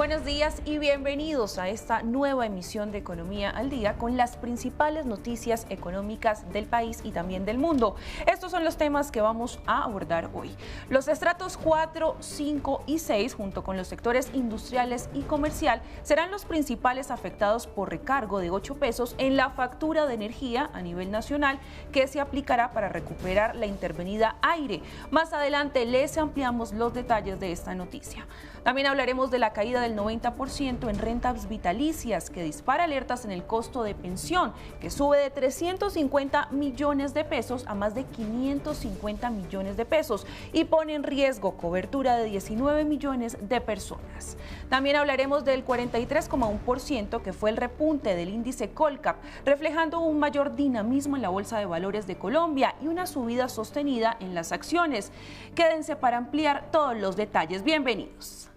Buenos días y bienvenidos a esta nueva emisión de Economía al Día con las principales noticias económicas del país y también del mundo. Estos son los temas que vamos a abordar hoy. Los estratos 4, 5 y 6, junto con los sectores industriales y comercial, serán los principales afectados por recargo de 8 pesos en la factura de energía a nivel nacional que se aplicará para recuperar la intervenida aire. Más adelante les ampliamos los detalles de esta noticia. También hablaremos de la caída del 90% en rentas vitalicias, que dispara alertas en el costo de pensión, que sube de 350 millones de pesos a más de 550 millones de pesos y pone en riesgo cobertura de 19 millones de personas. También hablaremos del 43,1% que fue el repunte del índice Colcap, reflejando un mayor dinamismo en la Bolsa de Valores de Colombia y una subida sostenida en las acciones. Quédense para ampliar todos los detalles. Bienvenidos.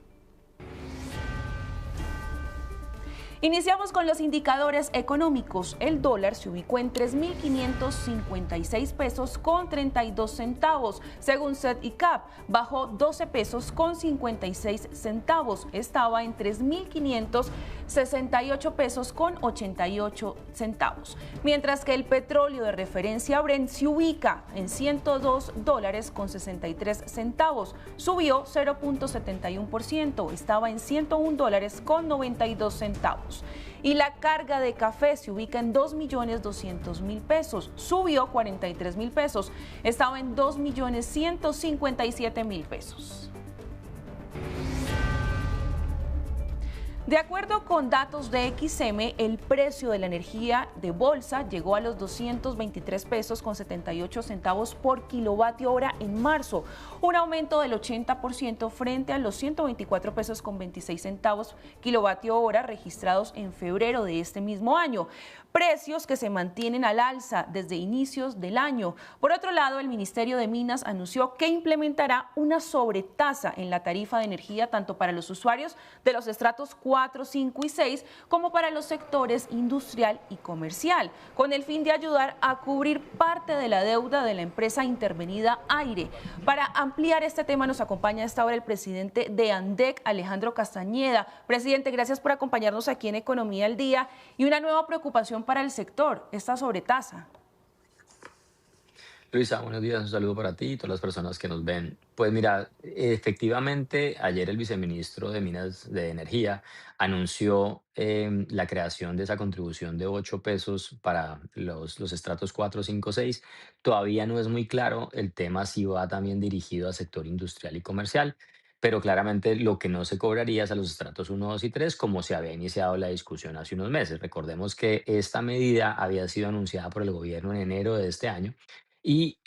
Iniciamos con los indicadores económicos. El dólar se ubicó en 3.556 pesos con 32 centavos. Según SET y CAP, bajó 12 pesos con 56 centavos. Estaba en 3.568 pesos con 88 centavos. Mientras que el petróleo de referencia Brent se ubica en 102 dólares con 63 centavos. Subió 0,71%. Estaba en 101 dólares con 92 centavos. Y la carga de café se ubica en 2.200.000 pesos, subió 43.000 pesos, estaba en 2.157.000 pesos. De acuerdo con datos de XM, el precio de la energía de bolsa llegó a los 223 pesos con 78 centavos por kilovatio hora en marzo, un aumento del 80% frente a los 124 pesos con 26 centavos kilovatio hora registrados en febrero de este mismo año. Precios que se mantienen al alza desde inicios del año. Por otro lado, el Ministerio de Minas anunció que implementará una sobretasa en la tarifa de energía tanto para los usuarios de los estratos 4, 5 y 6 como para los sectores industrial y comercial, con el fin de ayudar a cubrir parte de la deuda de la empresa intervenida Aire. Para ampliar este tema nos acompaña a esta hora el presidente de ANDEC, Alejandro Castañeda. Presidente, gracias por acompañarnos aquí en Economía al Día. Y una nueva preocupación para el sector, esta sobretasa. Luisa, buenos días, un saludo para ti y todas las personas que nos ven. Pues mira, efectivamente, ayer el viceministro de Minas de Energía anunció la creación de esa contribución de 8 pesos para los estratos 4, 5, 6. Todavía no es muy claro el tema si va también dirigido al sector industrial y comercial, pero claramente lo que no se cobraría es a los estratos 1, 2 y 3, como se había iniciado la discusión hace unos meses. Recordemos que esta medida había sido anunciada por el gobierno en enero de este año y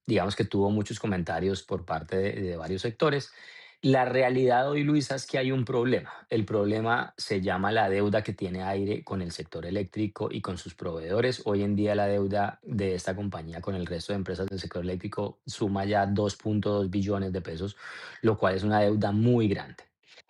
digamos que tuvo muchos comentarios por parte de varios sectores. La realidad hoy, Luisa, es que hay un problema. El problema se llama la deuda que tiene Aire con el sector eléctrico y con sus proveedores. Hoy en día la deuda de esta compañía con el resto de empresas del sector eléctrico suma ya 2,2 billones de pesos, lo cual es una deuda muy grande.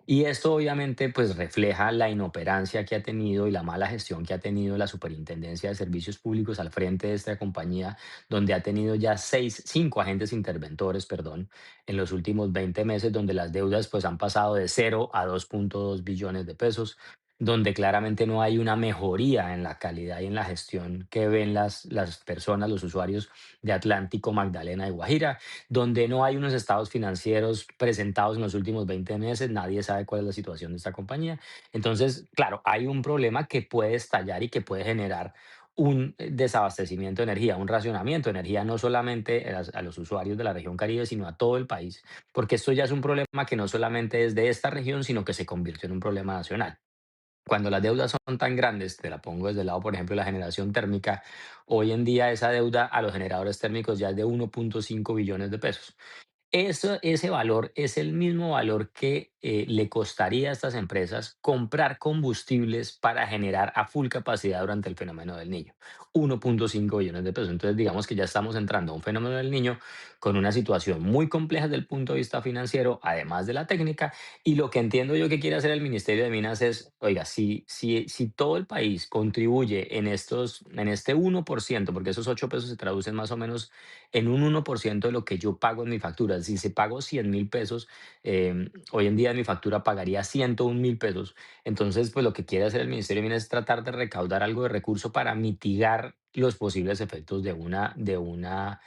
Y esto obviamente pues refleja la inoperancia que ha tenido y la mala gestión que ha tenido la Superintendencia de Servicios Públicos al frente de esta compañía, donde ha tenido ya cinco agentes interventores, perdón, en los últimos 20 meses, donde las deudas pues han pasado de 0 a 2,2 billones de pesos, donde claramente no hay una mejoría en la calidad y en la gestión que ven las personas, los usuarios de Atlántico, Magdalena y Guajira, donde no hay unos estados financieros presentados en los últimos 20 meses, nadie sabe cuál es la situación de esta compañía. Entonces, claro, hay un problema que puede estallar y que puede generar un desabastecimiento de energía, un racionamiento de energía, no solamente a los usuarios de la región Caribe, sino a todo el país, porque esto ya es un problema que no solamente es de esta región, sino que se convirtió en un problema nacional. Cuando las deudas son tan grandes, te la pongo desde el lado, por ejemplo, de la generación térmica, hoy en día esa deuda a los generadores térmicos ya es de 1,5 billones de pesos. Ese valor es el mismo valor que le costaría a estas empresas comprar combustibles para generar a full capacidad durante el fenómeno del niño. 1,5 billones de pesos. Entonces, digamos que ya estamos entrando a un fenómeno del niño con una situación muy compleja desde el punto de vista financiero, además de la técnica. Y lo que entiendo yo que quiere hacer el Ministerio de Minas es, oiga, si todo el país contribuye en este 1%, porque esos 8 pesos se traducen más o menos en un 1% de lo que yo pago en mi factura. Si se pago 100.000 pesos, hoy en día de mi factura pagaría 101.000 pesos. Entonces, pues lo que quiere hacer el Ministerio de Minas es tratar de recaudar algo de recurso para mitigar los posibles efectos de una deuda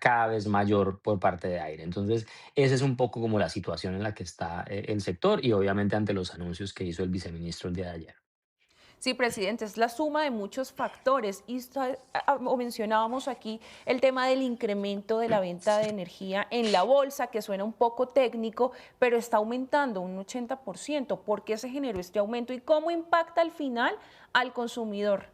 cada vez mayor por parte de Aire. Entonces, esa es un poco como la situación en la que está el sector y obviamente ante los anuncios que hizo el viceministro el día de ayer. Sí, presidente, es la suma de muchos factores. Y o mencionábamos aquí el tema del incremento de la venta de energía en la bolsa, que suena un poco técnico, pero está aumentando un 80%. ¿Por qué se generó este aumento y cómo impacta al final al consumidor?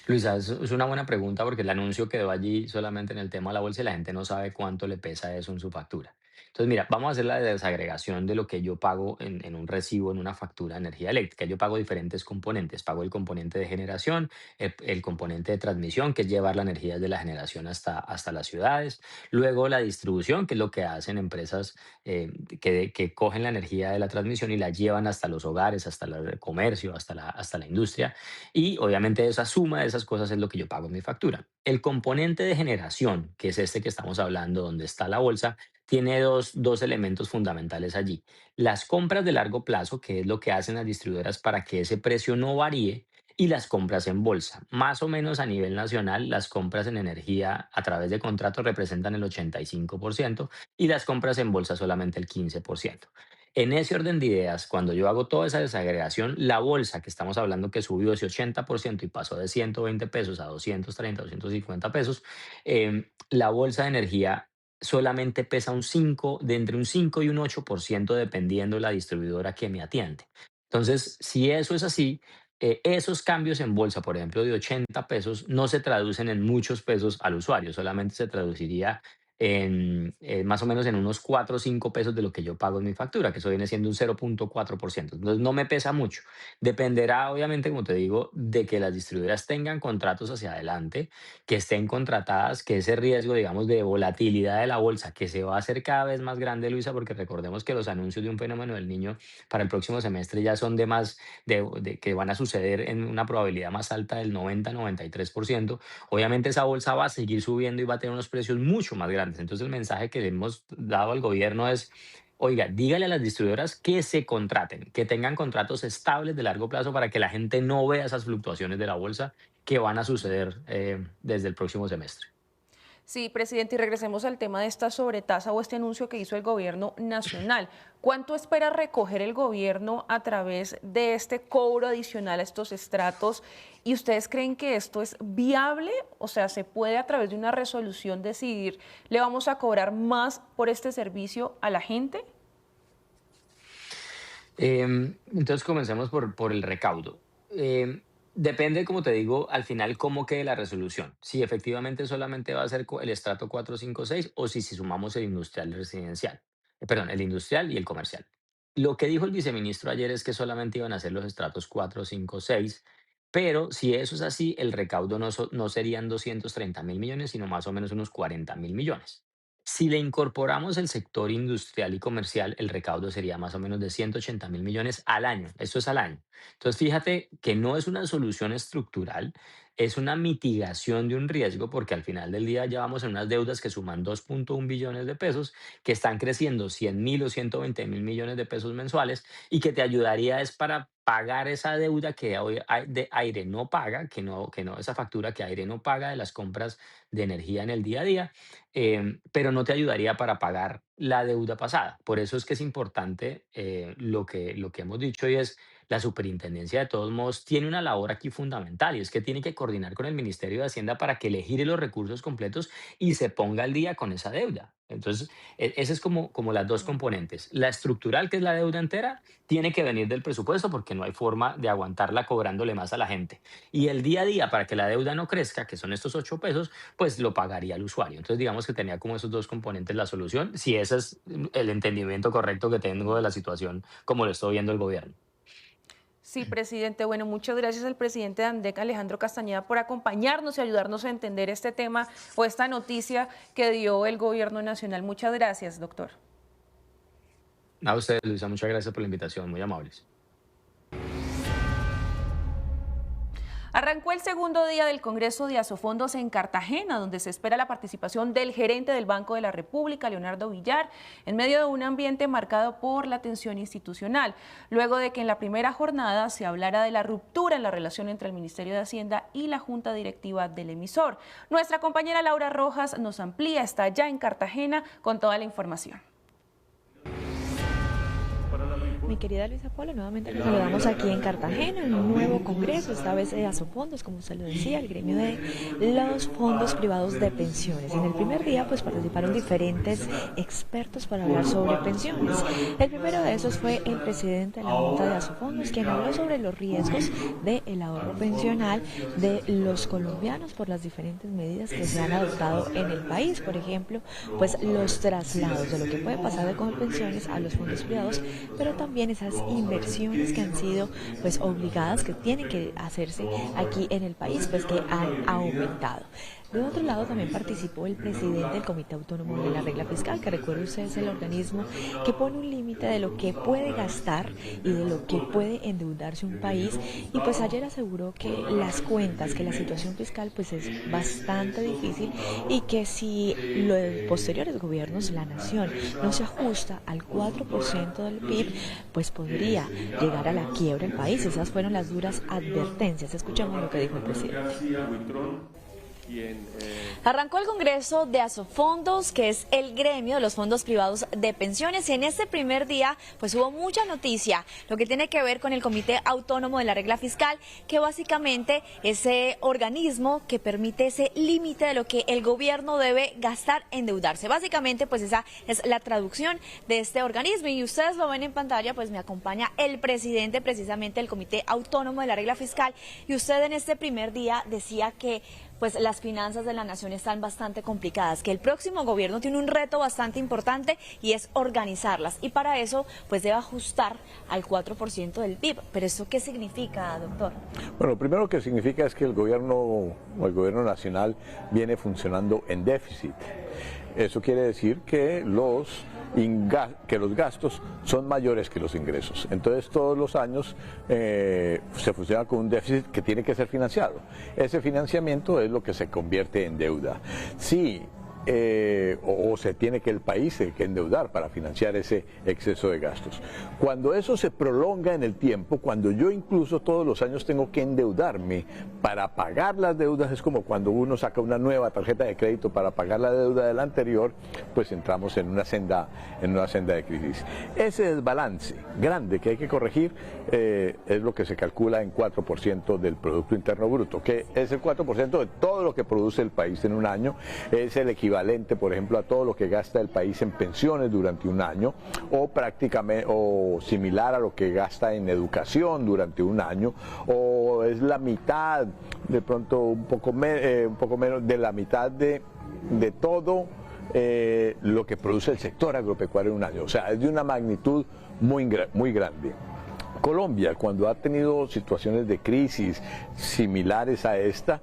Luisa, es una buena pregunta porque el anuncio quedó allí solamente en el tema de la bolsa y la gente no sabe cuánto le pesa eso en su factura. Entonces, mira, vamos a hacer la desagregación de lo que yo pago en un recibo, en una factura de energía eléctrica. Yo pago diferentes componentes. Pago el componente de generación, el componente de transmisión, que es llevar la energía desde la generación hasta las ciudades. Luego la distribución, que es lo que hacen empresas que cogen la energía de la transmisión y la llevan hasta los hogares, hasta el comercio, hasta la industria. Y obviamente esa suma de esas cosas es lo que yo pago en mi factura. El componente de generación, que es este que estamos hablando, donde está la bolsa, tiene dos elementos fundamentales allí. Las compras de largo plazo, que es lo que hacen las distribuidoras para que ese precio no varíe, y las compras en bolsa. Más o menos a nivel nacional, las compras en energía a través de contratos representan el 85% y las compras en bolsa solamente el 15%. En ese orden de ideas, cuando yo hago toda esa desagregación, la bolsa que estamos hablando que subió ese 80% y pasó de 120 pesos a 230, 250 pesos, la bolsa de energía solamente pesa de entre un 5 y un 8% dependiendo de la distribuidora que me atiende. Entonces, si eso es así, esos cambios en bolsa, por ejemplo, de 80 pesos, no se traducen en muchos pesos al usuario, solamente se traduciría más o menos en unos 4 o 5 pesos de lo que yo pago en mi factura, que eso viene siendo un 0,4%. Entonces no me pesa mucho. Dependerá, obviamente, como te digo, de que las distribuidoras tengan contratos hacia adelante, que estén contratadas, que ese riesgo, digamos, de volatilidad de la bolsa, que se va a hacer cada vez más grande, Luisa, porque recordemos que los anuncios de un fenómeno del niño para el próximo semestre ya son de que van a suceder en una probabilidad más alta del 90-93%. Obviamente esa bolsa va a seguir subiendo y va a tener unos precios mucho más grandes. Entonces el mensaje que le hemos dado al gobierno es, oiga, dígale a las distribuidoras que se contraten, que tengan contratos estables de largo plazo para que la gente no vea esas fluctuaciones de la bolsa que van a suceder desde el próximo semestre. Sí, presidente, y regresemos al tema de esta sobretasa o este anuncio que hizo el gobierno nacional. ¿Cuánto espera recoger el gobierno a través de este cobro adicional a estos estratos? ¿Y ustedes creen que esto es viable? O sea, ¿se puede a través de una resolución decidir, le vamos a cobrar más por este servicio a la gente? Entonces comencemos por el recaudo. Depende, como te digo, al final cómo quede la resolución. Si efectivamente solamente va a ser el estrato 4, 5, 6 o si sumamos el industrial y residencial. Perdón, el industrial y el comercial. Lo que dijo el viceministro ayer es que solamente iban a ser los estratos 4, 5, 6, pero si eso es así, el recaudo no serían 230.000 millones, sino más o menos unos 40.000 millones. Si le incorporamos el sector industrial y comercial, el recaudo sería más o menos de 180.000 millones al año. Esto es al año. Entonces, fíjate que no es una solución estructural, es una mitigación de un riesgo, porque al final del día ya vamos en unas deudas que suman 2,1 billones de pesos, que están creciendo 100.000 o 120.000 millones de pesos mensuales y que te ayudaría es para pagar esa deuda que hoy de aire no paga, que no, esa factura que aire no paga de las compras de energía en el día a día, pero no te ayudaría para pagar la deuda pasada. Por eso es que es importante lo que hemos dicho y es la superintendencia de todos modos tiene una labor aquí fundamental y es que tiene que coordinar con el Ministerio de Hacienda para que le gire los recursos completos y se ponga al día con esa deuda. Entonces, esa es como las dos Mm. componentes. La estructural, que es la deuda entera, tiene que venir del presupuesto porque no hay forma de aguantarla cobrándole más a la gente. Y el día a día, para que la deuda no crezca, que son estos 8 pesos, pues lo pagaría el usuario. Entonces, digamos que tenía como esos dos componentes la solución, si ese es el entendimiento correcto que tengo de la situación como lo estoy viendo el gobierno. Sí, presidente. Bueno, muchas gracias al presidente de ANDEC, Alejandro Castañeda, por acompañarnos y ayudarnos a entender este tema o esta noticia que dio el gobierno nacional. Muchas gracias, doctor. A ustedes, Luisa, muchas gracias por la invitación, muy amables. Arrancó el segundo día del Congreso de Asofondos en Cartagena, donde se espera la participación del gerente del Banco de la República, Leonardo Villar, en medio de un ambiente marcado por la tensión institucional, luego de que en la primera jornada se hablara de la ruptura en la relación entre el Ministerio de Hacienda y la Junta Directiva del emisor. Nuestra compañera Laura Rojas nos amplía, está allá en Cartagena con toda la información. Mi querida Luisa Paula, nuevamente nos saludamos aquí en Cartagena, en un nuevo congreso, esta vez de Asofondos, como usted lo decía, el gremio de los fondos privados de pensiones. En el primer día pues participaron diferentes expertos para hablar sobre pensiones. El primero de esos fue el presidente de la Junta de Asofondos, quien habló sobre los riesgos del ahorro pensional de los colombianos por las diferentes medidas que se han adoptado en el país. Por ejemplo, pues los traslados de lo que puede pasar de Colpensiones a los fondos privados, pero también esas inversiones que han sido pues obligadas, que tienen que hacerse aquí en el país, pues que han aumentado. De otro lado también participó el presidente del Comité Autónomo de la Regla Fiscal, que recuerde usted es el organismo que pone un límite de lo que puede gastar y de lo que puede endeudarse un país, y pues ayer aseguró que las cuentas, que la situación fiscal pues es bastante difícil y que si los posteriores gobiernos, la nación no se ajusta al 4% del PIB, pues podría llegar a la quiebra el país. Esas fueron las duras advertencias. Escuchamos lo que dijo el presidente. Arrancó el Congreso de Asofondos, que es el gremio de los fondos privados de pensiones, y en este primer día pues hubo mucha noticia, lo que tiene que ver con el Comité Autónomo de la Regla Fiscal, que básicamente es ese organismo que permite ese límite de lo que el gobierno debe gastar, endeudarse. Básicamente pues esa es la traducción de este organismo, y ustedes lo ven en pantalla, pues me acompaña el presidente precisamente del Comité Autónomo de la Regla Fiscal, y usted en este primer día decía que pues las finanzas de la nación están bastante complicadas, que el próximo gobierno tiene un reto bastante importante y es organizarlas, y para eso pues debe ajustar al 4% del PIB. ¿Pero eso qué significa, doctor? Bueno, lo primero que significa es que el gobierno nacional viene funcionando en déficit. Eso quiere decir que los gastos son mayores que los ingresos. Entonces todos los años se funciona con un déficit que tiene que ser financiado. Ese financiamiento es lo que se convierte en deuda. Sí, o se tiene que el país que endeudar para financiar ese exceso de gastos. Cuando eso se prolonga en el tiempo, cuando yo incluso todos los años tengo que endeudarme para pagar las deudas, es como cuando uno saca una nueva tarjeta de crédito para pagar la deuda de la anterior, pues entramos en una senda de crisis. Ese desbalance grande que hay que corregir es lo que se calcula en 4% del Producto Interno Bruto, que es el 4% de todo lo que produce el país en un año. Es el equivalente, por ejemplo, a todo lo que gasta el país en pensiones durante un año, o prácticamente o similar a lo que gasta en educación durante un año, o es la mitad, de pronto un poco menos de la mitad de todo lo que produce el sector agropecuario en un año. O sea, es de una magnitud muy grande. Colombia, cuando ha tenido situaciones de crisis similares a esta,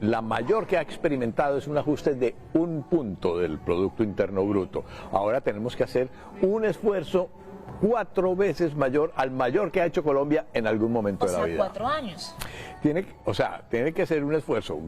la mayor que ha experimentado es un ajuste de 1 punto del Producto Interno Bruto. Ahora tenemos que hacer un esfuerzo 4 veces mayor al mayor que ha hecho Colombia en algún momento de la vida. 4 años. Tiene que ser un esfuerzo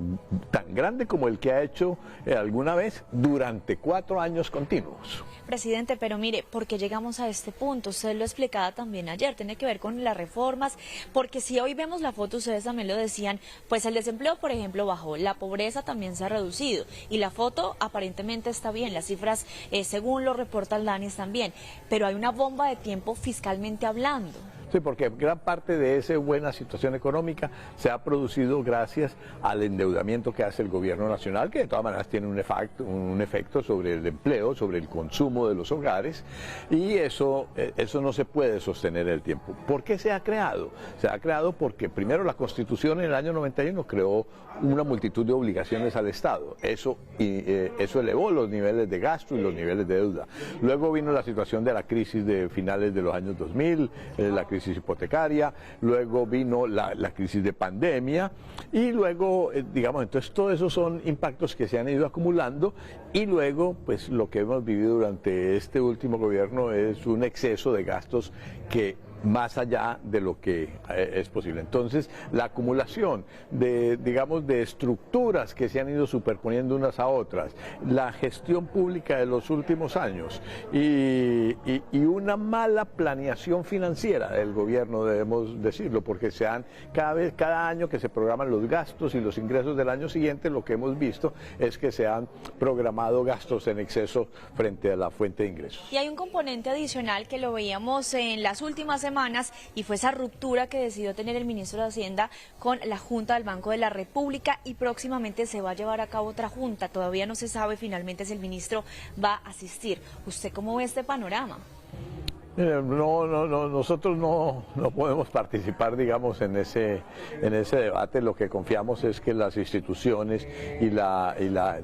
tan grande como el que ha hecho alguna vez durante 4 años continuos. Presidente, pero mire, ¿por qué llegamos a este punto? Usted lo explicaba también ayer, tiene que ver con las reformas, porque si hoy vemos la foto, ustedes también lo decían, pues el desempleo, por ejemplo, bajó, la pobreza también se ha reducido, y la foto aparentemente está bien, las cifras, según lo reporta el DANE, están bien, pero hay una bomba de tiempo fiscalmente hablando. Sí, porque gran parte de esa buena situación económica se ha producido gracias al endeudamiento que hace el gobierno nacional, que de todas maneras tiene un efecto sobre el empleo, sobre el consumo de los hogares, y eso no se puede sostener en el tiempo. ¿Por qué se ha creado? Se ha creado porque primero la Constitución en el año 91 creó una multitud de obligaciones al Estado. Eso elevó los niveles de gasto y los niveles de deuda. Luego vino la situación de la crisis de finales de los años 2000, la crisis hipotecaria, luego vino la crisis de pandemia, y luego, entonces todos esos son impactos que se han ido acumulando, y luego, pues lo que hemos vivido durante este último gobierno es un exceso de gastos que más allá de lo que es posible. Entonces, la acumulación de, digamos, de estructuras que se han ido superponiendo unas a otras, la gestión pública de los últimos años y una mala planeación financiera del gobierno, debemos decirlo, porque cada año que se programan los gastos y los ingresos del año siguiente, lo que hemos visto es que se han programado gastos en exceso frente a la fuente de ingresos. Y hay un componente adicional que lo veíamos en las últimas semanas y fue esa ruptura que decidió tener el ministro de Hacienda con la Junta del Banco de la República, y próximamente se va a llevar a cabo otra junta. Todavía no se sabe finalmente si el ministro va a asistir. ¿Usted cómo ve este panorama? Nosotros no podemos participar, digamos, en ese debate. Lo que confiamos es que las instituciones y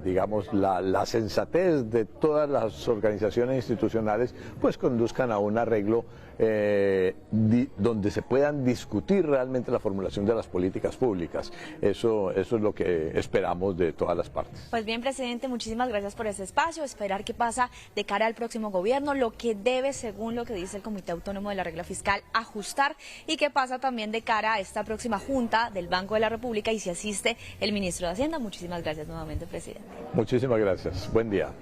digamos, la sensatez de todas las organizaciones institucionales pues conduzcan a un arreglo donde se puedan discutir realmente la formulación de las políticas públicas. Eso es lo que esperamos de todas las partes. Pues bien, presidente, muchísimas gracias por ese espacio. Esperar qué pasa de cara al próximo gobierno, lo que debe, según lo que dice el Comité Autónomo de la Regla Fiscal, ajustar, y qué pasa también de cara a esta próxima junta del Banco de la República y si asiste el ministro de Hacienda. Muchísimas gracias nuevamente, presidente. Muchísimas gracias. Buen día.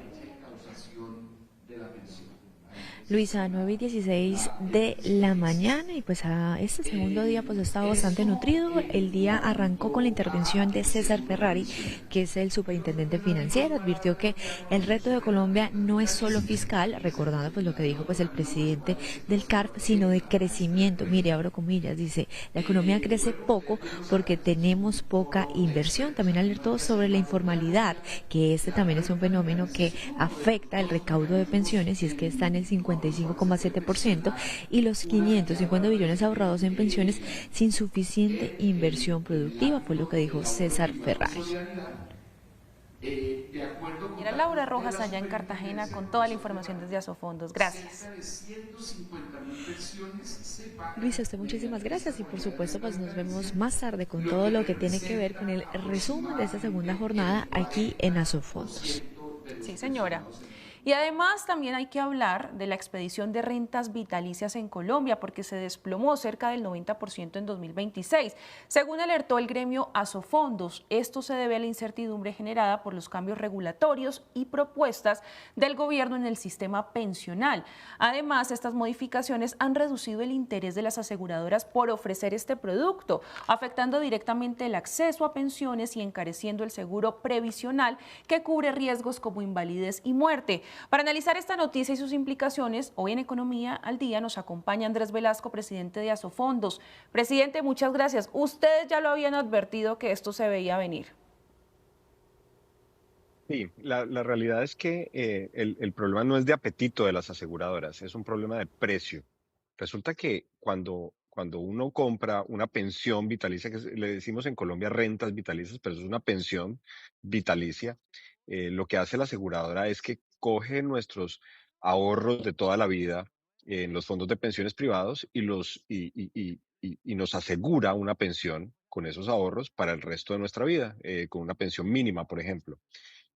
Luisa, 9:16 de la mañana, y pues a este segundo día pues ha estado bastante nutrido. El día arrancó con la intervención de César Ferrari, que es el superintendente financiero. Advirtió que el reto de Colombia no es solo fiscal, recordando pues lo que dijo pues el presidente del CARF, sino de crecimiento. Mire, abro comillas, dice, la economía crece poco porque tenemos poca inversión. También alertó sobre la informalidad, que este también es un fenómeno que afecta el recaudo de pensiones, y es que está en el 55,7%, y los 550 billones ahorrados en pensiones sin suficiente inversión productiva, fue lo que dijo César Ferrari. Era Laura Rojas allá en Cartagena con toda la información desde Asofondos. Gracias. Luisa, usted muchísimas gracias, y por supuesto pues nos vemos más tarde con todo lo que tiene que ver con el resumen de esta segunda jornada aquí en Asofondos. Sí, señora. Y además también hay que hablar de la expedición de rentas vitalicias en Colombia, porque se desplomó cerca del 90% en 2026. Según alertó el gremio Asofondos, esto se debe a la incertidumbre generada por los cambios regulatorios y propuestas del gobierno en el sistema pensional. Además, estas modificaciones han reducido el interés de las aseguradoras por ofrecer este producto, afectando directamente el acceso a pensiones y encareciendo el seguro previsional, que cubre riesgos como invalidez y muerte. Para analizar esta noticia y sus implicaciones, hoy en Economía al Día nos acompaña Andrés Velasco, presidente de Asofondos. Presidente, muchas gracias. Ustedes ya lo habían advertido que esto se veía venir. Sí, la realidad es que el problema no es de apetito de las aseguradoras, es un problema de precio. Resulta que cuando uno compra una pensión vitalicia, le decimos en Colombia rentas vitalicias, pero es una pensión vitalicia, lo que hace la aseguradora es que coge nuestros ahorros de toda la vida en los fondos de pensiones privados y nos asegura una pensión con esos ahorros para el resto de nuestra vida, con una pensión mínima, por ejemplo.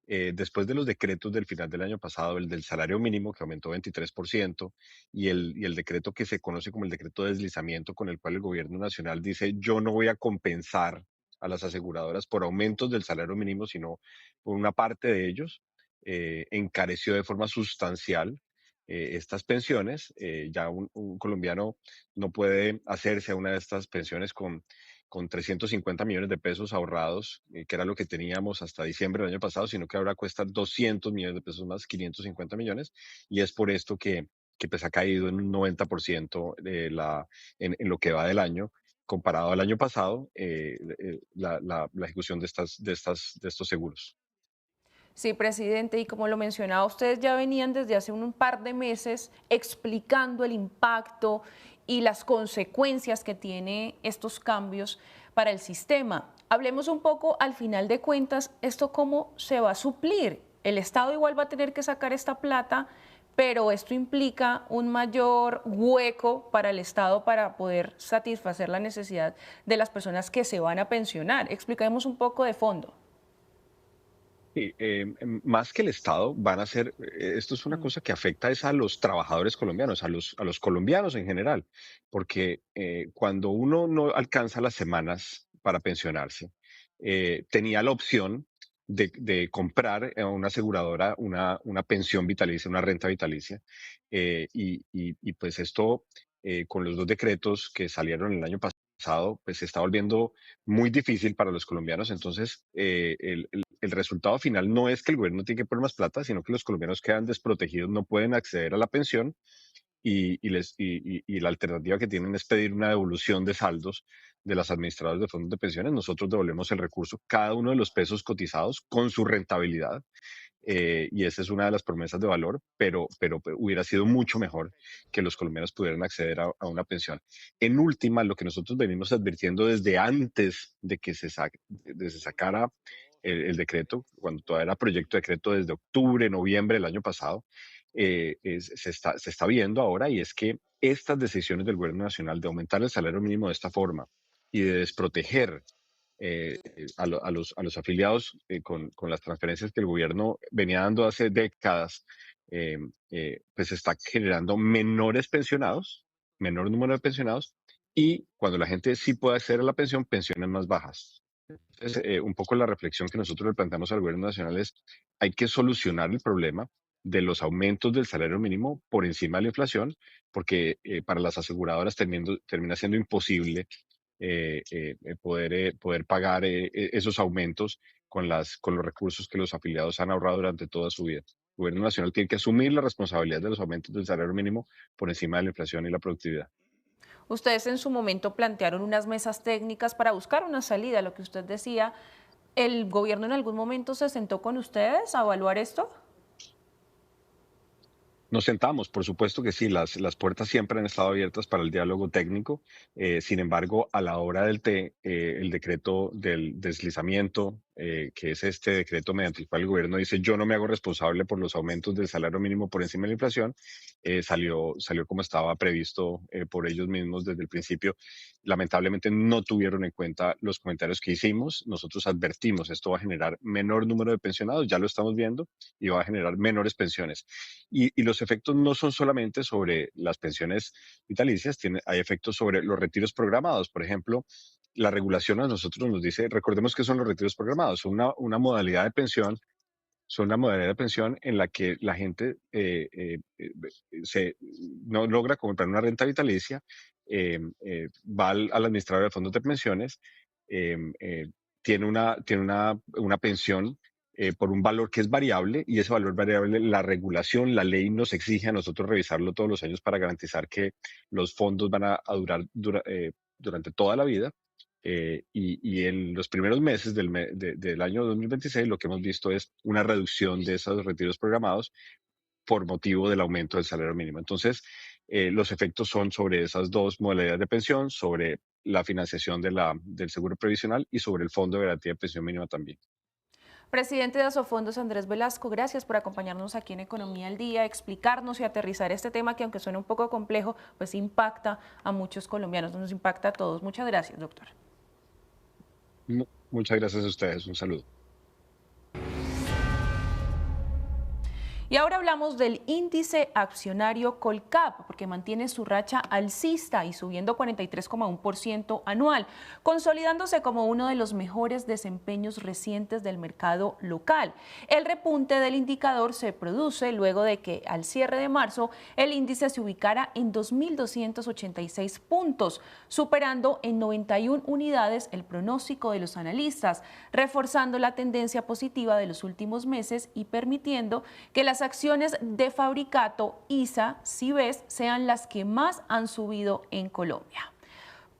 Después de los decretos del final del año pasado, el del salario mínimo que aumentó 23%, y el decreto que se conoce como el decreto de deslizamiento, con el cual el gobierno nacional dice: yo no voy a compensar a las aseguradoras por aumentos del salario mínimo, sino por una parte de ellos, encareció de forma sustancial estas pensiones. Ya un colombiano no puede hacerse a una de estas pensiones con 350 millones de pesos ahorrados, que era lo que teníamos hasta diciembre del año pasado, sino que ahora cuesta 200 millones de pesos más, 550 millones, y es por esto que pues ha caído en un 90% en lo que va del año, comparado al año pasado, la ejecución de estos seguros. Sí, presidente, y como lo mencionaba, ustedes ya venían desde hace un par de meses explicando el impacto y las consecuencias que tiene estos cambios para el sistema. Hablemos un poco, al final de cuentas, esto cómo se va a suplir. El Estado igual va a tener que sacar esta plata, pero esto implica un mayor hueco para el Estado para poder satisfacer la necesidad de las personas que se van a pensionar. Expliquemos un poco de fondo. Sí, más que el Estado, van a ser, esto es una Mm. cosa que afecta es a los trabajadores colombianos, a los colombianos en general, porque cuando uno no alcanza las semanas para pensionarse, tenía la opción de comprar a una aseguradora una pensión vitalicia, una renta vitalicia, y pues esto, con los dos decretos que salieron el año pasado, pues se está volviendo muy difícil para los colombianos. Entonces, el resultado final no es que el gobierno tiene que poner más plata, sino que los colombianos quedan desprotegidos, no pueden acceder a la pensión y la alternativa que tienen es pedir una devolución de saldos de las administradoras de fondos de pensiones. Nosotros devolvemos el recurso, cada uno de los pesos cotizados con su rentabilidad, y esa es una de las promesas de valor, pero hubiera sido mucho mejor que los colombianos pudieran acceder a una pensión. En última, lo que nosotros venimos advirtiendo desde antes de que se sacara el decreto, cuando todavía era proyecto de decreto desde octubre, noviembre del año pasado, se está viendo ahora, y es que estas decisiones del gobierno nacional de aumentar el salario mínimo de esta forma y de desproteger a los afiliados con las transferencias que el gobierno venía dando hace décadas, pues está generando menores pensionados, menor número de pensionados, y cuando la gente sí puede acceder a la pensión, pensiones más bajas. Entonces, un poco la reflexión que nosotros le planteamos al gobierno nacional es, hay que solucionar el problema de los aumentos del salario mínimo por encima de la inflación, porque para las aseguradoras termina siendo imposible poder pagar esos aumentos con los recursos que los afiliados han ahorrado durante toda su vida. El gobierno nacional tiene que asumir la responsabilidad de los aumentos del salario mínimo por encima de la inflación y la productividad. Ustedes en su momento plantearon unas mesas técnicas para buscar una salida, lo que usted decía. ¿El gobierno en algún momento se sentó con ustedes a evaluar esto? Nos sentamos, por supuesto que sí, las puertas siempre han estado abiertas para el diálogo técnico. Sin embargo, a la hora del té, el decreto del deslizamiento, que es este decreto mediante el cual el gobierno dice yo no me hago responsable por los aumentos del salario mínimo por encima de la inflación, salió como estaba previsto por ellos mismos desde el principio. Lamentablemente no tuvieron en cuenta los comentarios que hicimos. Nosotros advertimos, esto va a generar menor número de pensionados, ya lo estamos viendo, y va a generar menores pensiones. Y los efectos no son solamente sobre las pensiones vitalicias, hay efectos sobre los retiros programados. Por ejemplo, la regulación a nosotros nos dice, recordemos que son los retiros programados, son una modalidad de pensión, son una modalidad de pensión en la que la gente no logra comprar una renta vitalicia, va al administrador de fondos de pensiones, eh, eh, tiene una pensión por un valor que es variable, y ese valor variable, la regulación, la ley nos exige a nosotros revisarlo todos los años para garantizar que los fondos van a durar durante toda la vida. Y en los primeros meses del año 2026 lo que hemos visto es una reducción de esos retiros programados por motivo del aumento del salario mínimo. Entonces, los efectos son sobre esas dos modalidades de pensión, sobre la financiación del seguro previsional y sobre el fondo de garantía de pensión mínima también. Presidente de Asofondos, Andrés Velasco, gracias por acompañarnos aquí en Economía al Día, explicarnos y aterrizar este tema que, aunque suene un poco complejo, pues impacta a muchos colombianos, nos impacta a todos. Muchas gracias, doctor. Muchas gracias a ustedes. Un saludo. Y ahora hablamos del índice accionario Colcap, porque mantiene su racha alcista y subiendo 43,1% anual, consolidándose como uno de los mejores desempeños recientes del mercado local. El repunte del indicador se produce luego de que al cierre de marzo el índice se ubicara en 2.286 puntos, superando en 91 unidades el pronóstico de los analistas, reforzando la tendencia positiva de los últimos meses y permitiendo que las acciones de Fabricato, ISA, Cibes sean las que más han subido en Colombia.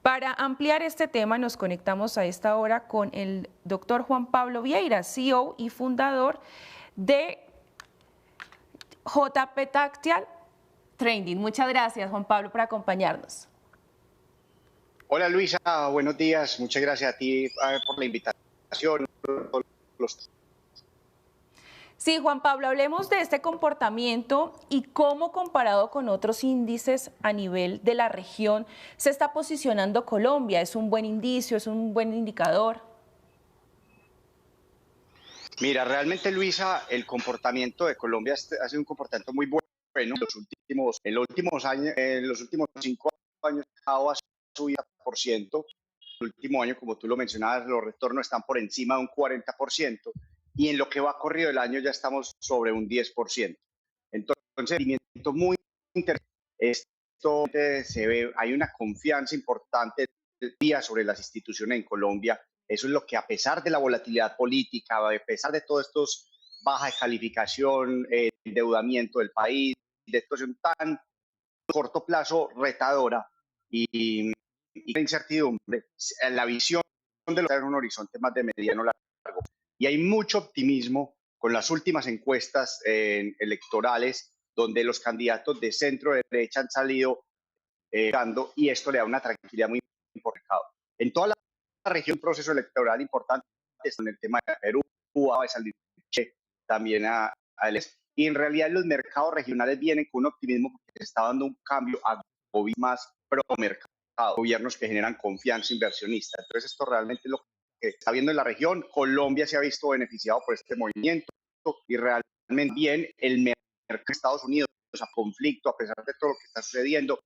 Para ampliar este tema nos conectamos a esta hora con el doctor Juan Pablo Vieira, CEO y fundador de JP Tactial Trading. Muchas gracias, Juan Pablo, por acompañarnos. Hola Luisa, buenos días. Muchas gracias a ti por la invitación. Sí, Juan Pablo, hablemos de este comportamiento y cómo, comparado con otros índices a nivel de la región, se está posicionando Colombia. ¿Es un buen indicio? ¿Es un buen indicador? Mira, realmente, Luisa, el comportamiento de Colombia ha sido un comportamiento muy bueno en los últimos 5 años ha subido 40%. El último año, como tú lo mencionabas, los retornos están por encima de un 40% y en lo que va corrido el año ya estamos sobre un 10%. Entonces, rendimiento muy interesante. Esto se ve, hay una confianza importante sobre las instituciones en Colombia. Eso es lo que, a pesar de la volatilidad política, a pesar de todos estos baja de calificación, endeudamiento del país, de situación tan corto plazo retadora y incertidumbre, la visión de los en un horizonte más de mediano largo. Y hay mucho optimismo con las últimas encuestas electorales, donde los candidatos de centro derecha han salido y esto le da una tranquilidad muy importante. En toda la región, un proceso electoral importante en el tema de Perú, va a salir también y en realidad los mercados regionales vienen con un optimismo porque se está dando un cambio a gobiernos más pro mercado, gobiernos que generan confianza inversionista. Entonces esto realmente es lo que está viendo en la región. Colombia se ha visto beneficiado por este movimiento y realmente bien el mercado de Estados Unidos, a conflicto, a pesar de todo lo que está sucediendo,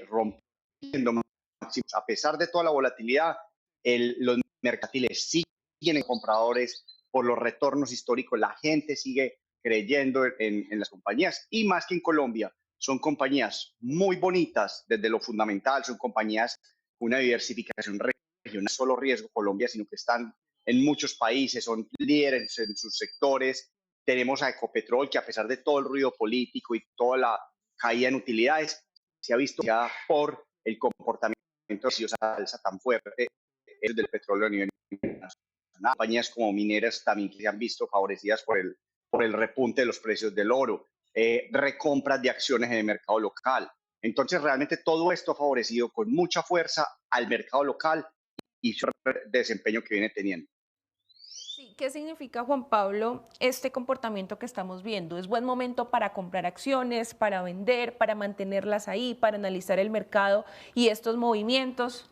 rompiendo máximos. A pesar de toda la volatilidad, los mercantiles siguen compradores por los retornos históricos. La gente sigue creyendo en las compañías y más que en Colombia, son compañías muy bonitas desde lo fundamental, son compañías con una diversificación regional, no solo riesgo Colombia, sino que están en muchos países, son líderes en sus sectores. Tenemos a Ecopetrol, que a pesar de todo el ruido político y toda la caída en utilidades, se ha visto ya por el comportamiento de esa alza tan fuerte del petróleo a nivel internacional. Compañías como mineras también que se han visto favorecidas por el repunte de los precios del oro, recompras de acciones en el mercado local. Entonces, realmente todo esto ha favorecido con mucha fuerza al mercado local y su desempeño que viene teniendo. Sí, ¿qué significa, Juan Pablo, este comportamiento que estamos viendo? ¿Es buen momento para comprar acciones, para vender, para mantenerlas ahí, para analizar el mercado y estos movimientos?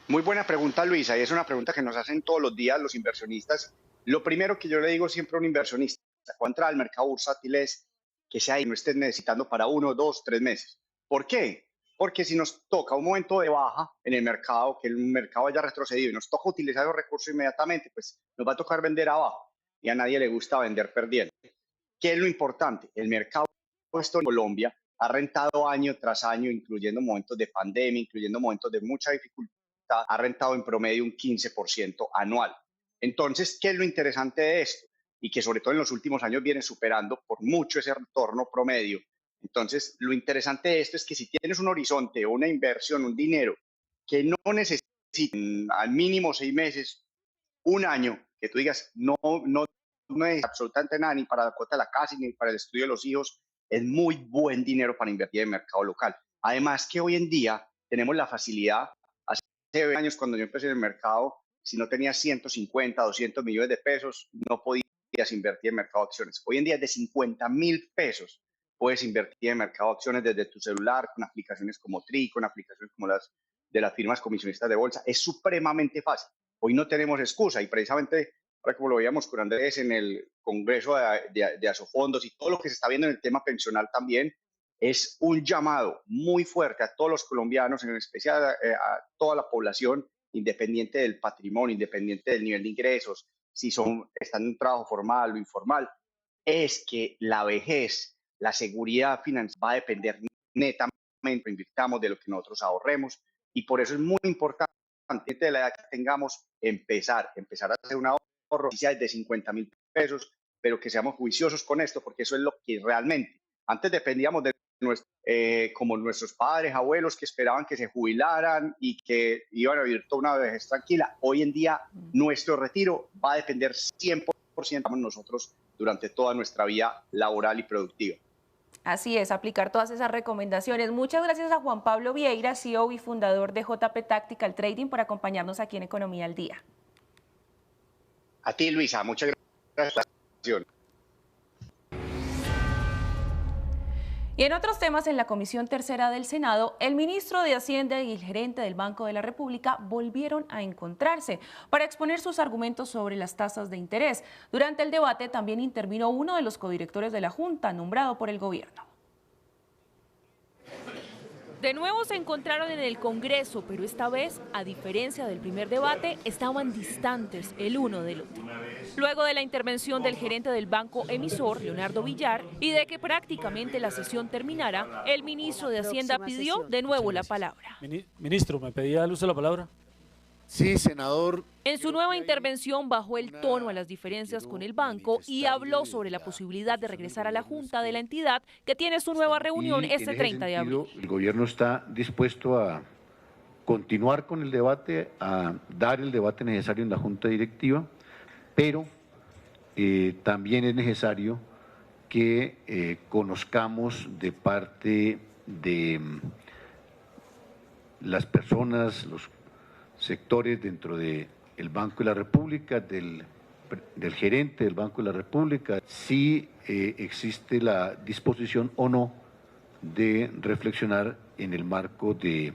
Muy buena pregunta, Luisa, y es una pregunta que nos hacen todos los días los inversionistas. Lo primero que yo le digo siempre a un inversionista cuando entra al mercado bursátil es que sea ahí, no estés necesitando para 1, 2, 3 meses. ¿Por qué? Porque si nos toca un momento de baja en el mercado, que el mercado haya retrocedido y nos toca utilizar los recursos inmediatamente, pues nos va a tocar vender abajo y a nadie le gusta vender perdiendo. ¿Qué es lo importante? El mercado puesto en Colombia ha rentado año tras año, incluyendo momentos de pandemia, incluyendo momentos de mucha dificultad, ha rentado en promedio un 15% anual. Entonces, ¿qué es lo interesante de esto? Y que sobre todo en los últimos años viene superando por mucho ese retorno promedio. Entonces, lo interesante de esto es que si tienes un horizonte o una inversión, un dinero que no necesita al mínimo 6 meses, un año, que tú digas, no es absolutamente nada ni para la cuota de la casa ni para el estudio de los hijos, es muy buen dinero para invertir en el mercado local. Además que hoy en día tenemos la facilidad. Hace años, cuando yo empecé en el mercado, si no tenías 150, 200 millones de pesos, no podías invertir en mercado de acciones. Hoy en día, de 50.000 pesos, puedes invertir en mercado de acciones desde tu celular, con aplicaciones como TRI, con aplicaciones como las de las firmas comisionistas de bolsa. Es supremamente fácil. Hoy no tenemos excusa y precisamente, ahora como lo veíamos con Andrés en el Congreso de Asofondos y todo lo que se está viendo en el tema pensional también, es un llamado muy fuerte a todos los colombianos, en especial a toda la población, independiente del patrimonio, independiente del nivel de ingresos, si están en un trabajo formal o informal, es que la vejez, la seguridad financiera va a depender netamente, invirtamos de lo que nosotros ahorremos, y por eso es muy importante, de la edad que tengamos, empezar a hacer un ahorro de 50.000 pesos, pero que seamos juiciosos con esto, porque eso es lo que realmente, antes dependíamos de como nuestros padres, abuelos que esperaban que se jubilaran y que iban a vivir toda una vejez tranquila. Hoy en día nuestro retiro va a depender 100% de nosotros durante toda nuestra vida laboral y productiva. Así es, aplicar todas esas recomendaciones. Muchas gracias a Juan Pablo Vieira, CEO y fundador de JP Tactical Trading, por acompañarnos aquí en Economía al Día. A ti, Luisa, muchas gracias por la presentación. Y en otros temas, en la Comisión Tercera del Senado, el ministro de Hacienda y el gerente del Banco de la República volvieron a encontrarse para exponer sus argumentos sobre las tasas de interés. Durante el debate también intervino uno de los codirectores de la Junta, nombrado por el gobierno. De nuevo se encontraron en el Congreso, pero esta vez, a diferencia del primer debate, estaban distantes el uno del otro. Luego de la intervención del gerente del banco emisor, Leonardo Villar, y de que prácticamente la sesión terminara, el ministro de Hacienda pidió de nuevo la palabra. Ministro, ¿me pedía el uso de la palabra? Sí, senador. En su nueva intervención bajó el tono a las diferencias con el banco y habló sobre la posibilidad de regresar a la Junta de la entidad, que tiene su nueva reunión este 30 de abril. El gobierno está dispuesto a continuar con el debate, a dar el debate necesario en la Junta Directiva, pero también es necesario que conozcamos de parte de las personas, los sectores dentro del Banco de la República, del gerente del Banco de la República, si existe la disposición o no de reflexionar en el marco de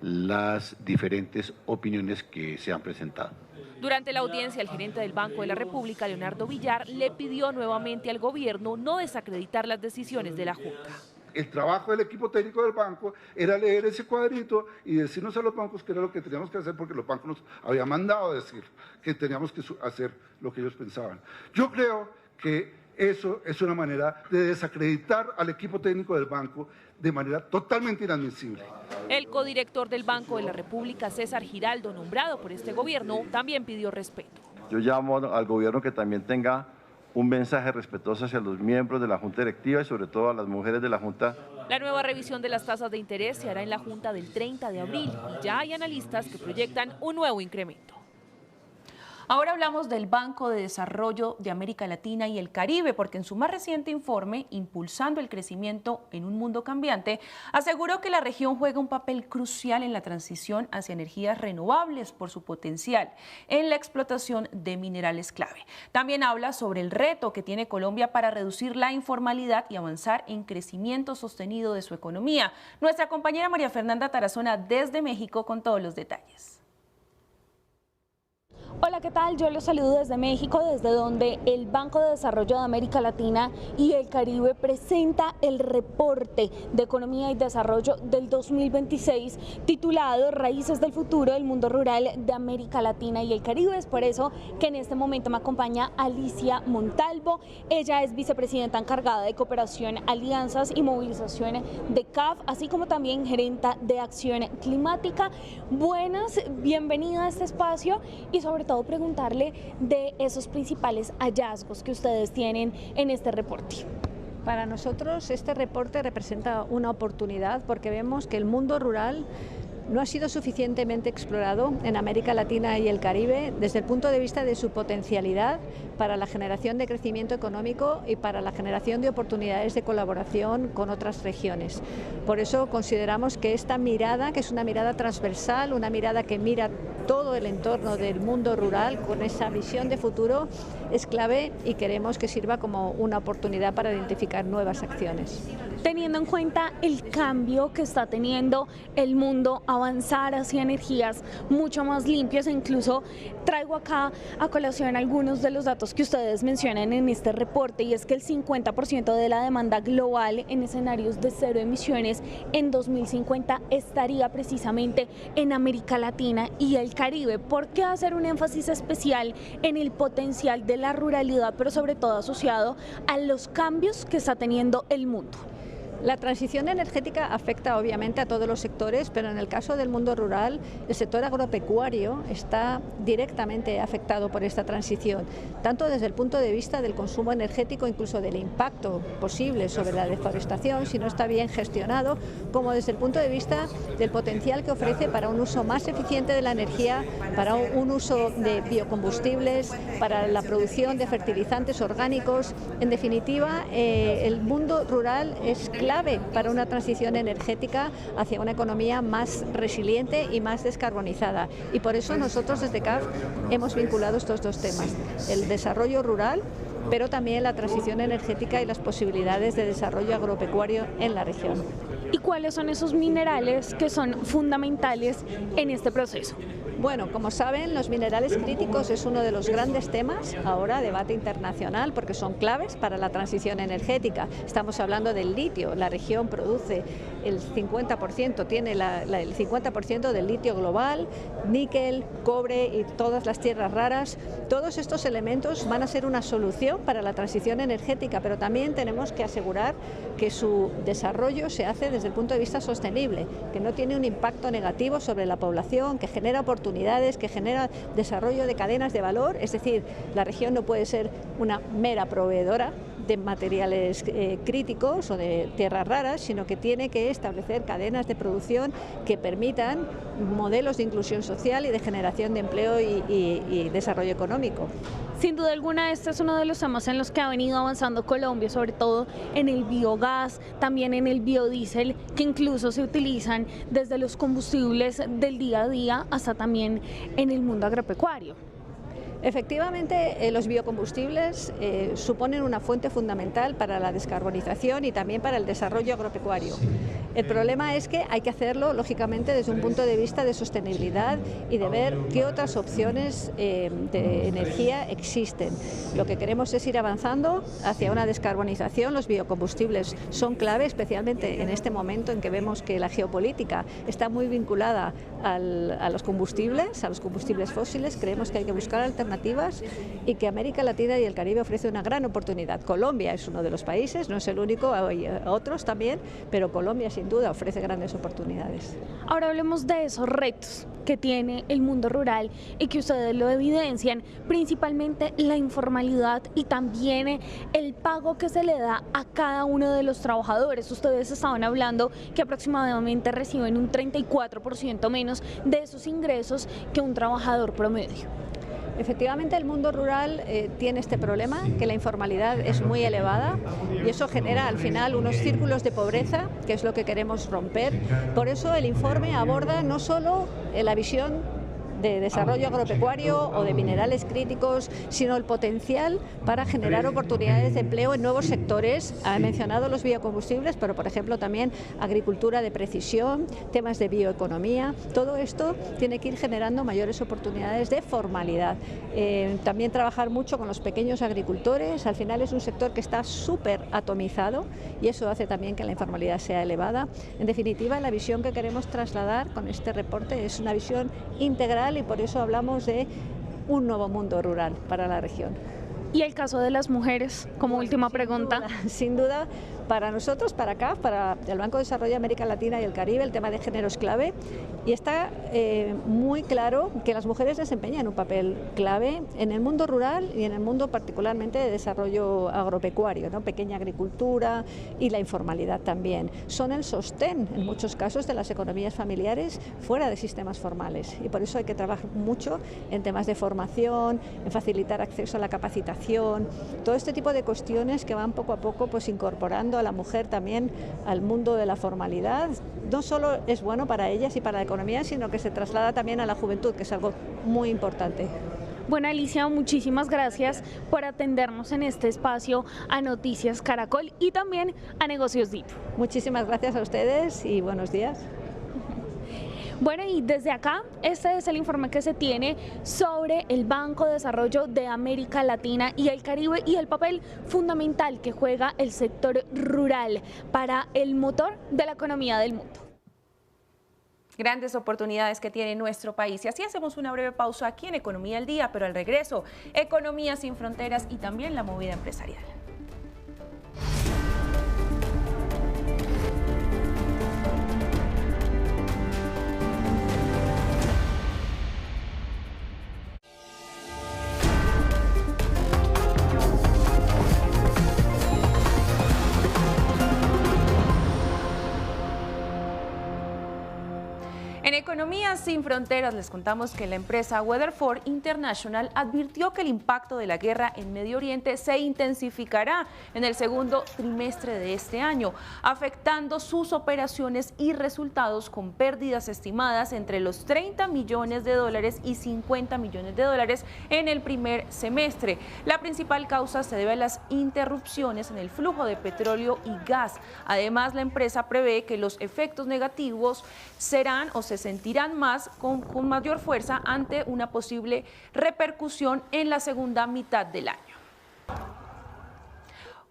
las diferentes opiniones que se han presentado. Durante la audiencia, el gerente del Banco de la República, Leonardo Villar, le pidió nuevamente al gobierno no desacreditar las decisiones de la Junta. El trabajo del equipo técnico del banco era leer ese cuadrito y decirnos a los bancos que era lo que teníamos que hacer, porque los bancos nos habían mandado a decir que teníamos que hacer lo que ellos pensaban. Yo creo que eso es una manera de desacreditar al equipo técnico del banco de manera totalmente inadmisible. El codirector del Banco de la República, César Giraldo, nombrado por este gobierno, también pidió respeto. Yo llamo al gobierno que también tenga un mensaje respetuoso hacia los miembros de la Junta Directiva y sobre todo a las mujeres de la Junta. La nueva revisión de las tasas de interés se hará en la Junta del 30 de abril y ya hay analistas que proyectan un nuevo incremento. Ahora hablamos del Banco de Desarrollo de América Latina y el Caribe, porque en su más reciente informe, Impulsando el Crecimiento en un Mundo Cambiante, aseguró que la región juega un papel crucial en la transición hacia energías renovables por su potencial en la explotación de minerales clave. También habla sobre el reto que tiene Colombia para reducir la informalidad y avanzar en crecimiento sostenido de su economía. Nuestra compañera María Fernanda Tarazona desde México con todos los detalles. Hola, ¿qué tal? Yo los saludo desde México, desde donde el Banco de Desarrollo de América Latina y el Caribe presenta el reporte de Economía y Desarrollo del 2026 titulado Raíces del Futuro del Mundo Rural de América Latina y el Caribe. Es por eso que en este momento me acompaña Alicia Montalvo. Ella es vicepresidenta encargada de Cooperación, Alianzas y Movilización de CAF, así como también gerenta de Acción Climática. Buenas, bienvenida a este espacio y sobre todo preguntarle de esos principales hallazgos que ustedes tienen en este reporte. Para nosotros este reporte representa una oportunidad porque vemos que el mundo rural no ha sido suficientemente explorado en América Latina y el Caribe desde el punto de vista de su potencialidad para la generación de crecimiento económico y para la generación de oportunidades de colaboración con otras regiones. Por eso consideramos que esta mirada, que es una mirada transversal, una mirada que mira todo el entorno del mundo rural con esa visión de futuro, es clave y queremos que sirva como una oportunidad para identificar nuevas acciones. Teniendo en cuenta el cambio que está teniendo el mundo, avanzar hacia energías mucho más limpias, e incluso traigo acá a colación algunos de los datos que ustedes mencionan en este reporte, y es que el 50% de la demanda global en escenarios de cero emisiones en 2050 estaría precisamente en América Latina y el Caribe. ¿Por qué hacer un énfasis especial en el potencial de la ruralidad, pero sobre todo asociado a los cambios que está teniendo el mundo? La transición energética afecta obviamente a todos los sectores, pero en el caso del mundo rural, el sector agropecuario está directamente afectado por esta transición, tanto desde el punto de vista del consumo energético, incluso del impacto posible sobre la deforestación, si no está bien gestionado, como desde el punto de vista del potencial que ofrece para un uso más eficiente de la energía, para un uso de biocombustibles, para la producción de fertilizantes orgánicos. En definitiva, el mundo rural es clave para una transición energética hacia una economía más resiliente y más descarbonizada. Y por eso nosotros desde CAF hemos vinculado estos dos temas, el desarrollo rural pero también la transición energética y las posibilidades de desarrollo agropecuario en la región. ¿Y cuáles son esos minerales que son fundamentales en este proceso? Bueno, como saben, los minerales críticos es uno de los grandes temas ahora, debate internacional, porque son claves para la transición energética. Estamos hablando del litio. La región produce el 50%, tiene el 50% del litio global, níquel, cobre y todas las tierras raras. Todos estos elementos van a ser una solución para la transición energética, pero también tenemos que asegurar que su desarrollo se hace desde el punto de vista sostenible, que no tiene un impacto negativo sobre la población, que genera oportunidades, que genera desarrollo de cadenas de valor. Es decir, la región no puede ser una mera proveedora de materiales críticos o de tierras raras, sino que tiene que establecer cadenas de producción que permitan modelos de inclusión social y de generación de empleo y desarrollo económico. Sin duda alguna, este es uno de los temas en los que ha venido avanzando Colombia, sobre todo en el biogás, también en el biodiesel, que incluso se utilizan desde los combustibles del día a día hasta también en el mundo agropecuario. Efectivamente, los biocombustibles suponen una fuente fundamental para la descarbonización y también para el desarrollo agropecuario. El problema es que hay que hacerlo, lógicamente, desde un punto de vista de sostenibilidad y de ver qué otras opciones de energía existen. Lo que queremos es ir avanzando hacia una descarbonización. Los biocombustibles son clave, especialmente en este momento en que vemos que la geopolítica está muy vinculada a los combustibles fósiles. Creemos que hay que buscar alternativas y que América Latina y el Caribe ofrece una gran oportunidad. Colombia es uno de los países, no es el único, hay otros también, pero Colombia sin duda ofrece grandes oportunidades. Ahora hablemos de esos retos que tiene el mundo rural y que ustedes lo evidencian, principalmente la informalidad y también el pago que se le da a cada uno de los trabajadores. Ustedes estaban hablando que aproximadamente reciben un 34% menos de esos ingresos que un trabajador promedio. Efectivamente, el mundo rural tiene este problema, que la informalidad es muy elevada y eso genera al final unos círculos de pobreza, que es lo que queremos romper. Por eso el informe aborda no solo la visión de desarrollo agropecuario o de minerales críticos, sino el potencial para generar oportunidades de empleo en nuevos sectores. Ha mencionado los biocombustibles, pero por ejemplo también agricultura de precisión, temas de bioeconomía. Todo esto tiene que ir generando mayores oportunidades de formalidad. También trabajar mucho con los pequeños agricultores. Al final es un sector que está súper atomizado y eso hace también que la informalidad sea elevada. En definitiva, la visión que queremos trasladar con este reporte es una visión integral y por eso hablamos de un nuevo mundo rural para la región. ¿Y el caso de las mujeres, como última pregunta? Sin duda, para nosotros, para CAF, para el Banco de Desarrollo de América Latina y el Caribe, el tema de género es clave y está muy claro que las mujeres desempeñan un papel clave en el mundo rural y en el mundo particularmente de desarrollo agropecuario, ¿no? Pequeña agricultura y la informalidad también. Son el sostén, en muchos casos, de las economías familiares fuera de sistemas formales y por eso hay que trabajar mucho en temas de formación, en facilitar acceso a la capacitación, todo este tipo de cuestiones que van poco a poco pues incorporando a la mujer también al mundo de la formalidad. No solo es bueno para ellas y para la economía, sino que se traslada también a la juventud, que es algo muy importante. Bueno, Alicia, muchísimas gracias por atendernos en este espacio a Noticias Caracol y también a Negocios DIP. Muchísimas gracias a ustedes y buenos días. Bueno, y desde acá, este es el informe que se tiene sobre el Banco de Desarrollo de América Latina y el Caribe y el papel fundamental que juega el sector rural para el motor de la economía del mundo. Grandes oportunidades que tiene nuestro país. Y así hacemos una breve pausa aquí en Economía al Día, pero al regreso, Economía sin fronteras y también la movida empresarial. En Economía Médicos Sin Fronteras les contamos que la empresa Weatherford International advirtió que el impacto de la guerra en Medio Oriente se intensificará en el segundo trimestre de este año, afectando sus operaciones y resultados con pérdidas estimadas entre los 30 millones de dólares y 50 millones de dólares en el primer semestre. La principal causa se debe a las interrupciones en el flujo de petróleo y gas. Además, la empresa prevé que los efectos negativos serán o se sentirán más con mayor fuerza ante una posible repercusión en la segunda mitad del año.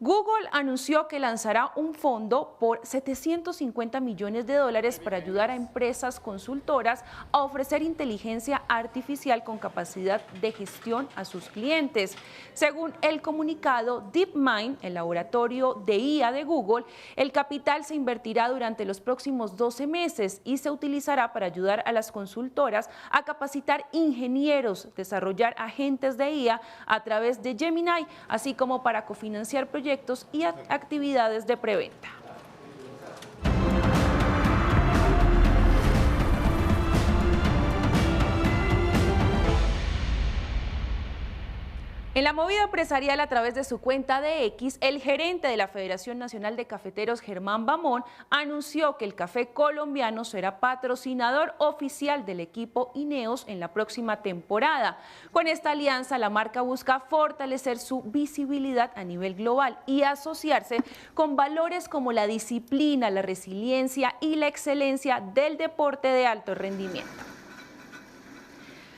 Google anunció que lanzará un fondo por 750 millones de dólares para ayudar a empresas consultoras a ofrecer inteligencia artificial con capacidad de gestión a sus clientes. Según el comunicado DeepMind, el laboratorio de IA de Google, el capital se invertirá durante los próximos 12 meses y se utilizará para ayudar a las consultoras a capacitar ingenieros, desarrollar agentes de IA a través de Gemini, así como para cofinanciar proyectos y actividades de preventa. En la movida empresarial a través de su cuenta de X, el gerente de la Federación Nacional de Cafeteros, Germán Bamón, anunció que el café colombiano será patrocinador oficial del equipo Ineos en la próxima temporada. Con esta alianza, la marca busca fortalecer su visibilidad a nivel global y asociarse con valores como la disciplina, la resiliencia y la excelencia del deporte de alto rendimiento.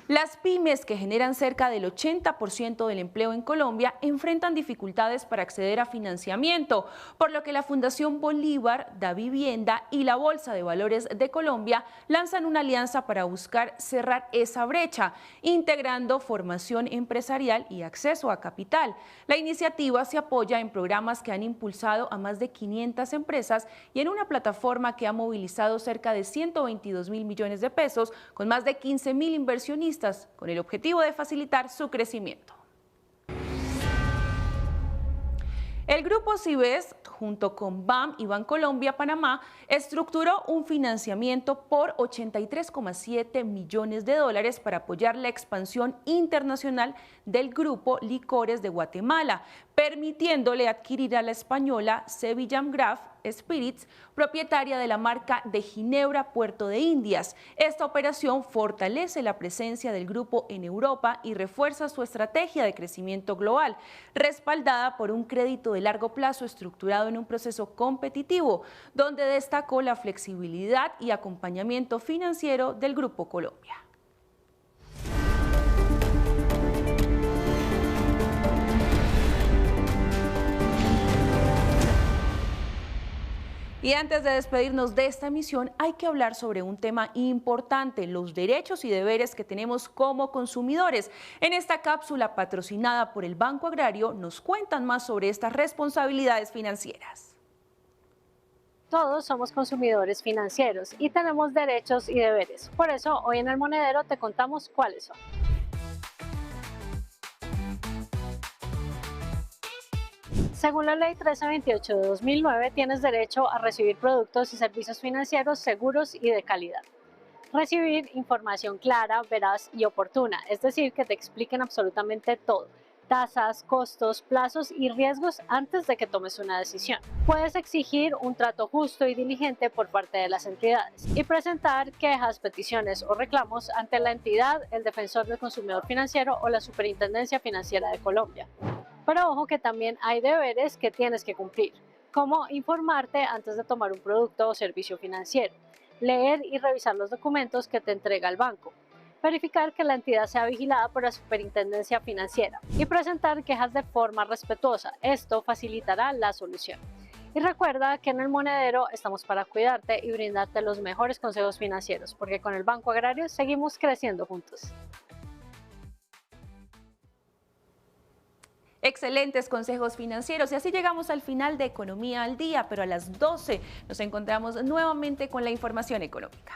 Las pymes, que generan cerca del 80% del empleo en Colombia, enfrentan dificultades para acceder a financiamiento, por lo que la Fundación Bolívar, Da Vivienda y la Bolsa de Valores de Colombia lanzan una alianza para buscar cerrar esa brecha, integrando formación empresarial y acceso a capital. La iniciativa se apoya en programas que han impulsado a más de 500 empresas y en una plataforma que ha movilizado cerca de 122.000 millones de pesos con más de 15.000 inversionistas, con el objetivo de facilitar su crecimiento. El grupo Cibes, junto con BAM y Bancolombia Panamá, estructuró un financiamiento por 83,7 millones de dólares para apoyar la expansión internacional del grupo Licores de Guatemala, permitiéndole adquirir a la española Sevillam Graf Spirits, propietaria de la marca de Ginebra Puerto de Indias. Esta operación fortalece la presencia del grupo en Europa y refuerza su estrategia de crecimiento global, respaldada por un crédito de largo plazo estructurado en un proceso competitivo, donde destacó la flexibilidad y acompañamiento financiero del Grupo Colombia. Y antes de despedirnos de esta emisión, hay que hablar sobre un tema importante: los derechos y deberes que tenemos como consumidores. En esta cápsula patrocinada por el Banco Agrario nos cuentan más sobre estas responsabilidades financieras. Todos somos consumidores financieros y tenemos derechos y deberes. Por eso, hoy en El Monedero te contamos cuáles son. Según la Ley 1328 de 2009, tienes derecho a recibir productos y servicios financieros seguros y de calidad. Recibir información clara, veraz y oportuna, es decir, que te expliquen absolutamente todo: tasas, costos, plazos y riesgos antes de que tomes una decisión. Puedes exigir un trato justo y diligente por parte de las entidades y presentar quejas, peticiones o reclamos ante la entidad, el Defensor del Consumidor Financiero o la Superintendencia Financiera de Colombia. Pero ojo que también hay deberes que tienes que cumplir, como informarte antes de tomar un producto o servicio financiero, leer y revisar los documentos que te entrega el banco, verificar que la entidad sea vigilada por la Superintendencia Financiera y presentar quejas de forma respetuosa. Esto facilitará la solución. Y recuerda que en El Monedero estamos para cuidarte y brindarte los mejores consejos financieros, porque con el Banco Agrario seguimos creciendo juntos. Excelentes consejos financieros, y así llegamos al final de Economía al Día, pero a las 12 nos encontramos nuevamente con la información económica.